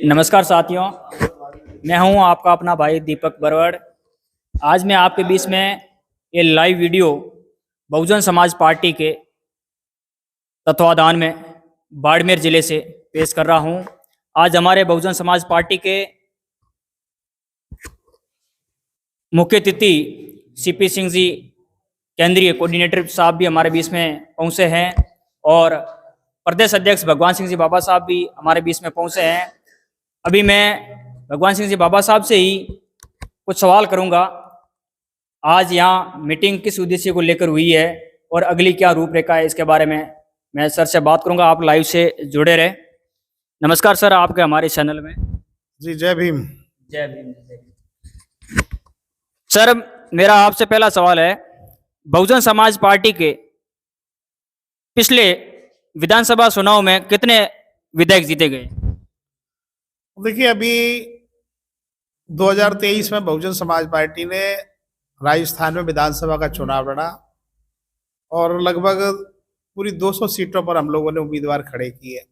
नमस्कार साथियों, मैं हूं आपका अपना भाई दीपक बरवड़। आज मैं आपके बीच में ये live video Bahujan Samaj party के तत्वाधान में बाड़मेर जिले से पेश कर रहा हूं। आज हमारे बहुजन समाज पार्टी के मुख्य अतिथि सीपी सिंह जी केंद्रीय कोऑर्डिनेटर साहब भी हमारे बीच में पहुंचे हैं और प्रदेश अध्यक्ष भगवान सिंह जी बाबा साहब भी हमारे बीच में पहुंचे हैं। अभी मैं भगवान सिंह जी बाबा साहब से ही कुछ सवाल करूंगा। आज यहाँ मीटिंग किस उद्देश्य को लेकर हुई है और अगली क्या रूपरेखा है, इसके बारे में मैं सर से बात करूंगा। आप लाइव से जुड़े रहे। नमस्कार सर, आपके हमारे चैनल में। जी जय भीम। जय भीम। जय भीम। सर, मेरा आपसे पहला सवाल है, बहुजन समाज पार्टी के पिछले विधानसभा चुनाव में कितने विधायक जीते गए? देखिए, अभी 2023 में बहुजन समाज पार्टी ने राजस्थान में विधानसभा का चुनाव लड़ा और लगभग पूरी 200 सीटों पर हम लोगों ने उम्मीदवार खड़े किए।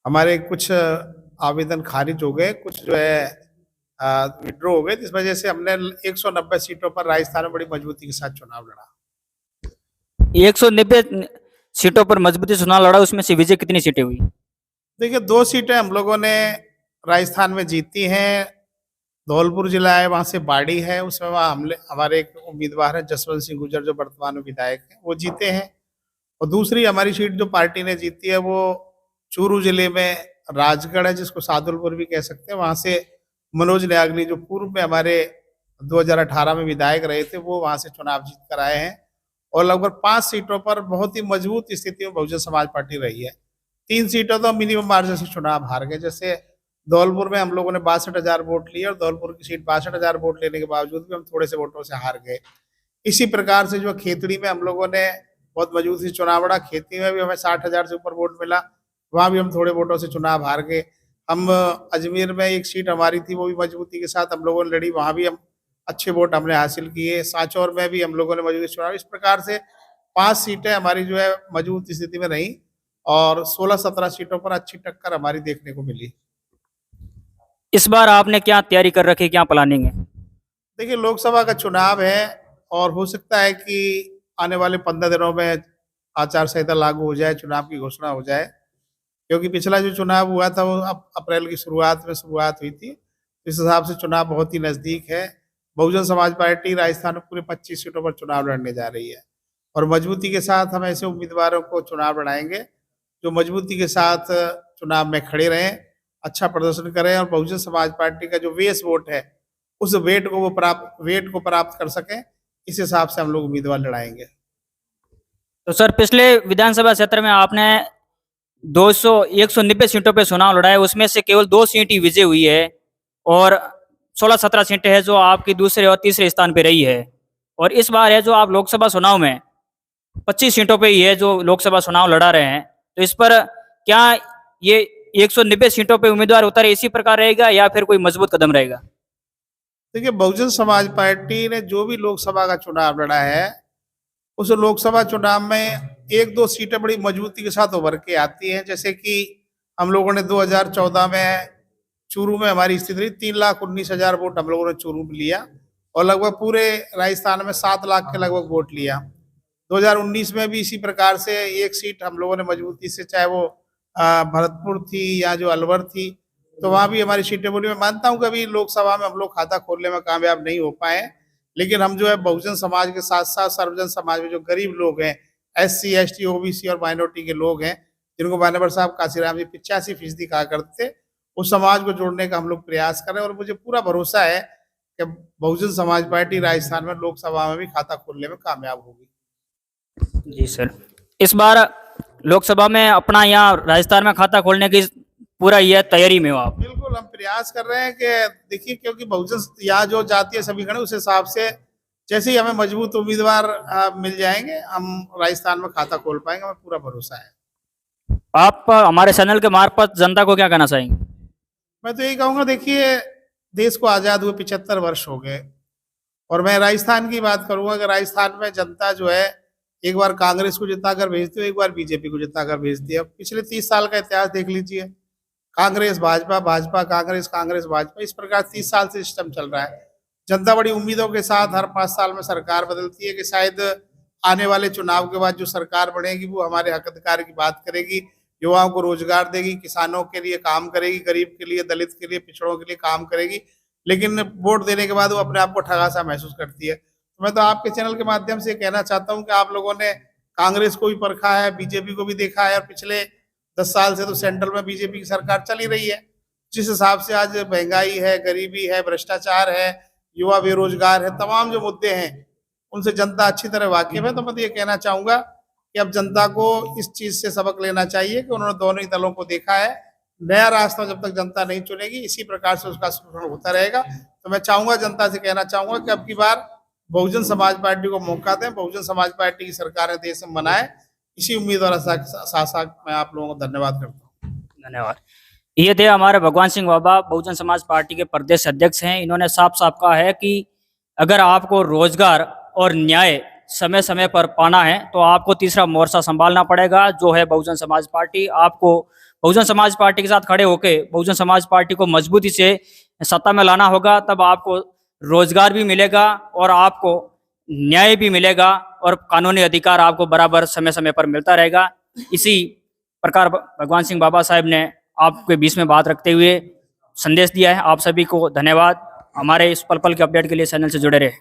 हमारे कुछ आवेदन खारिज हो गए, कुछ जो है विड्रॉ हो गए, इस वजह से हमने 190 सीटों पर राजस्थान में बड़ी मजबूती के साथ चुनाव लड़ा। 190 सीटों पर मजबूती से चुनाव लड़ा, उसमें से विजय कितनी सीटें हुई? देखिए, 2 सीटें हम लोगों ने राजस्थान में जीती हैं। धौलपुर जिला है, वहाँ से बाड़ी है, उसमें वहाँ हमारे एक उम्मीदवार है जसवंत सिंह गुर्जर, जो वर्तमान में विधायक है, वो जीते हैं। और दूसरी हमारी सीट जो पार्टी ने जीती है वो चूरू जिले में राजगढ़ है, जिसको सादुलपुर भी कह सकते हैं। वहाँ से मनोज न्यागली, जो पूर्व में हमारे 2018 में विधायक रहे थे, वो वहाँ से चुनाव जीत कर आए हैं। और लगभग 5 सीटों पर बहुत ही मजबूत स्थिति में बहुजन समाज पार्टी रही है। 3 सीटों तो मिनिमम मार्जिन से चुनाव हार गए। जैसे धौलपुर में हम लोगों ने 62,000 वोट लिए और धौलपुर की सीट 62,000 वोट लेने के बावजूद भी हम थोड़े से वोटों से हार गए। इसी प्रकार से जो खेतड़ी में हम लोगों ने बहुत मजबूती से चुनाव लड़ा, खेती में भी हमें 60,000 से ऊपर वोट मिला, वहाँ भी हम थोड़े वोटों से चुनाव हार गए। हम अजमेर में एक सीट हमारी थी, वो भी मजबूती के साथ हम लोगों ने लड़ी, वहाँ भी हम अच्छे वोट हमने हासिल किए। सांचौर में भी हम लोगों ने मजबूती चुनाव। इस प्रकार से 5 सीटें हमारी जो है मजबूत स्थिति में रही और 16-17 सीटों पर अच्छी टक्कर हमारी देखने को मिली। इस बार आपने क्या तैयारी कर रखी है, क्या प्लानिंग है? देखिए, लोकसभा का चुनाव है और हो सकता है कि आने वाले 15 दिनों में आचार संहिता लागू हो जाए, चुनाव की घोषणा हो जाए। क्योंकि पिछला जो चुनाव हुआ था वो अप्रैल की शुरुआत हुई थी। इस हिसाब से चुनाव बहुत ही नज़दीक है। बहुजन समाज पार्टी राजस्थान में पूरे 25 सीटों पर चुनाव लड़ने जा रही है और मजबूती के साथ हम ऐसे उम्मीदवारों को चुनाव लड़ाएंगे जो मजबूती के साथ चुनाव में खड़े रहें, अच्छा प्रदर्शन करें और बहुजन समाज पार्टी का जो बेस वोट है उस वेट को प्राप्त कर सकें। इस हिसाब से हम लोग उम्मीदवार लड़ाएंगे। तो सर, पिछले विधानसभा क्षेत्र में आपने 190 सीटों पे चुनाव लड़ा है, उसमें से केवल 2 सीट ही विजय हुई है और 16-17 सीटें हैं जो आपकी दूसरे और तीसरे स्थान पे रही है। और इस बार है जो आप लोकसभा चुनाव में 25 सीटों पे ही है जो लोकसभा चुनाव लड़ा रहे हैं, तो इस पर क्या ये 190 सीटों पे उम्मीदवार उतारे इसी प्रकार रहेगा या फिर कोई मजबूत कदम रहेगा? देखिए, बहुजन समाज पार्टी ने जो भी लोकसभा का चुनाव लड़ा है उस लोकसभा चुनाव में 1-2 सीटें बड़ी मजबूती के साथ उभर के आती हैं। जैसे कि हम लोगों ने 2014 में चूरू में हमारी स्थिति रही, 3,19,000 वोट हम लोगों ने चूरू में लिया और लगभग पूरे राजस्थान में 7 लाख के लगभग वोट लिया। 2019 में भी इसी प्रकार से एक सीट हम लोगों ने मजबूती से, चाहे वो भरतपुर थी या जो अलवर थी, तो वहाँ भी हमारी सीटें बोली। मैं मानता हूँ कि अभी लोकसभा में हम लोग खाता खोलने में कामयाब नहीं हो पाए, लेकिन हम जो है बहुजन समाज के साथ साथ सर्वजन समाज में जो गरीब लोग हैं, SC ST OBC और माइनॉरिटी के लोग हैं, जिनको मान्यवर साहब काशीराम जी 85% कहा करते थे, उस समाज को जोड़ने का हम लोग प्रयास कर रहे हैं और मुझे पूरा भरोसा है कि बहुजन समाज पार्टी राजस्थान में लोकसभा में भी खाता खोलने में कामयाब होगी। जी सर, इस बार लोकसभा में अपना यहाँ राजस्थान में खाता खोलने की पूरा यह तैयारी में हो आप? बिल्कुल, हम प्रयास कर रहे हैं कि देखिए, क्योंकि बहुजन यहाँ जो जातीय समीकरण उस हिसाब से जैसे ही हमें मजबूत उम्मीदवार मिल जाएंगे, हम राजस्थान में खाता खोल पाएंगे, हमें पूरा भरोसा है। आप हमारे चैनल के मार्फत जनता को क्या कहना चाहेंगे? मैं तो यही कहूँगा, देखिए, देश को आज़ाद हुए 75 वर्ष हो गए और मैं राजस्थान की बात करूँगा कि राजस्थान में जनता जो है एक बार कांग्रेस को जिता कर भेजती है, एक बार बीजेपी को जिता कर भेजती है। पिछले 30 साल का इतिहास देख लीजिए, कांग्रेस भाजपा, भाजपा कांग्रेस, कांग्रेस भाजपा, इस प्रकार 30 साल से सिस्टम चल रहा है। जनता बड़ी उम्मीदों के साथ हर 5 साल में सरकार बदलती है कि शायद आने वाले चुनाव के बाद जो सरकार बनेगी वो हमारे हक अधिकार की बात करेगी, युवाओं को रोजगार देगी, किसानों के लिए काम करेगी, गरीब के लिए, दलित के लिए, पिछड़ों के लिए काम करेगी। लेकिन वोट देने के बाद वो अपने आप को ठगा सा महसूस करती है। तो मैं तो आपके चैनल के माध्यम से कहना चाहता हूं कि आप लोगों ने कांग्रेस को भी परखा है, बीजेपी को भी देखा है, और पिछले 10 साल से तो सेंट्रल में बीजेपी की सरकार चल ही रही है। जिस हिसाब से आज महंगाई है, गरीबी है, भ्रष्टाचार है, युवा बेरोजगार है, तमाम जो मुद्दे हैं उनसे जनता अच्छी तरह वाकिफ है। तो मैं तो ये कहना चाहूंगा कि अब जनता को इस चीज से सबक लेना चाहिए कि उन्होंने दोनों ही दलों को देखा है। नया रास्ता जब तक जनता नहीं चुनेगी, इसी प्रकार से उसका शोषण होता रहेगा। तो मैं चाहूंगा, जनता से कहना चाहूंगा कि अब की बार बहुजन समाज पार्टी को मौका दें, बहुजन समाज पार्टी की सरकार देश में बनाए। इसी उम्मीद और साथ साथ मैं आप लोगों को धन्यवाद करता हूँ। धन्यवाद। ये थे हमारे भगवान सिंह बाबा, बहुजन समाज पार्टी के प्रदेश अध्यक्ष हैं। इन्होंने साफ साफ कहा है कि अगर आपको रोजगार और न्याय समय समय पर पाना है तो आपको तीसरा मोर्चा संभालना पड़ेगा, जो है बहुजन समाज पार्टी। आपको बहुजन समाज पार्टी के साथ खड़े होकर बहुजन समाज पार्टी को मजबूती से सत्ता में लाना होगा, तब आपको रोजगार भी मिलेगा और आपको न्याय भी मिलेगा और कानूनी अधिकार आपको बराबर समय समय पर मिलता रहेगा। इसी प्रकार भगवान सिंह बाबा साहब ने आपके बीच में बात रखते हुए संदेश दिया है। आप सभी को धन्यवाद। हमारे इस पल पल के अपडेट के लिए चैनल से जुड़े रहे।